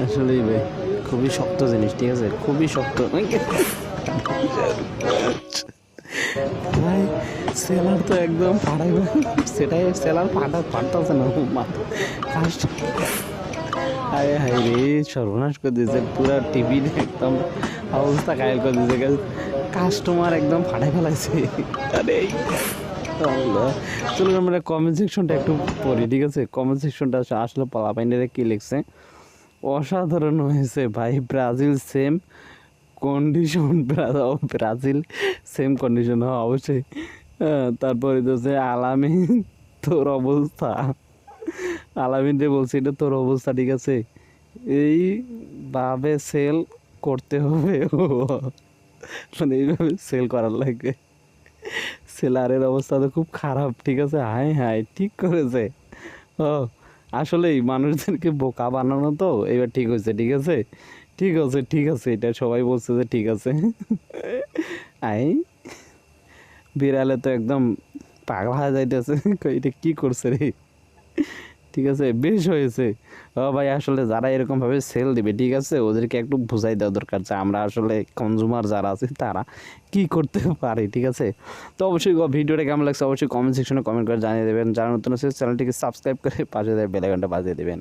আসলেই ভাই খুবই শক্ত জিনিস, ঠিক আছে, খুবই শক্ত ভাই। সেলার তো একদম ফাটাই, সেটাই সেলার ফাটতেছে না মাথা কাস্ট। হায় হায় রে, সর্বনাশ করে দিয়েছে পুরা টিভির একদম অবস্থা কায়েল করে দিয়েছে, কাস্টমার একদম ফাটাই ফেলাইছে। আরে আল্লাহ, চলুন আমরা কমেন্ট সেকশনটা একটু পড়ি, ঠিক আছে। কমেন্ট সেকশনটা আসলে পালাপাইন্ডারে কি লিখছে, অসাধারণ হয়েছে ভাই, Brazil same condition, Brazil same condition, হ্যাঁ অবশ্যই। তারপরে তো হচ্ছে আলামিন, তোর অবস্থা, আলামিন রে বলছি এটা তোর অবস্থা, ঠিক আছে, এইভাবে সেল করতে হবে, মানে এইভাবে সেল করার লাগবে। সেলারের অবস্থা তো খুব খারাপ, ঠিক আছে, হাই হাই ঠিক করেছে। ও আসলেই মানুষদেরকে বোকা বানানো তো এবার ঠিক হয়েছে, ঠিক আছে, ঠিক আছে, ঠিক আছে, এটা সবাই বলছে যে ঠিক আছে। আই বিড়ালে তো একদম পাগলা হয়ে যাইতেছে, এটা কি করছে রে, ঠিক আছে, বেশ হয়েছে। ও ভাই আসলে যারা এরকম ভাবে সেল দিবে, ঠিক আছে, ওদেরকে একটু বুঝাই দেওয়া দরকার যে আমরা আসলে কনজুমার যারা আছে তারা কি করতে পারে, ঠিক আছে। তো অবশ্যই ভিডিওটা কেমন লাগছে অবশ্যই কমেন্ট সেকশনে কমেন্ট করে জানিয়ে দেবেন। যারা নতুন আছে চ্যানেলটিকে সাবস্ক্রাইব করে পাশে বেল আইকনটা বাজিয়ে দেবেন।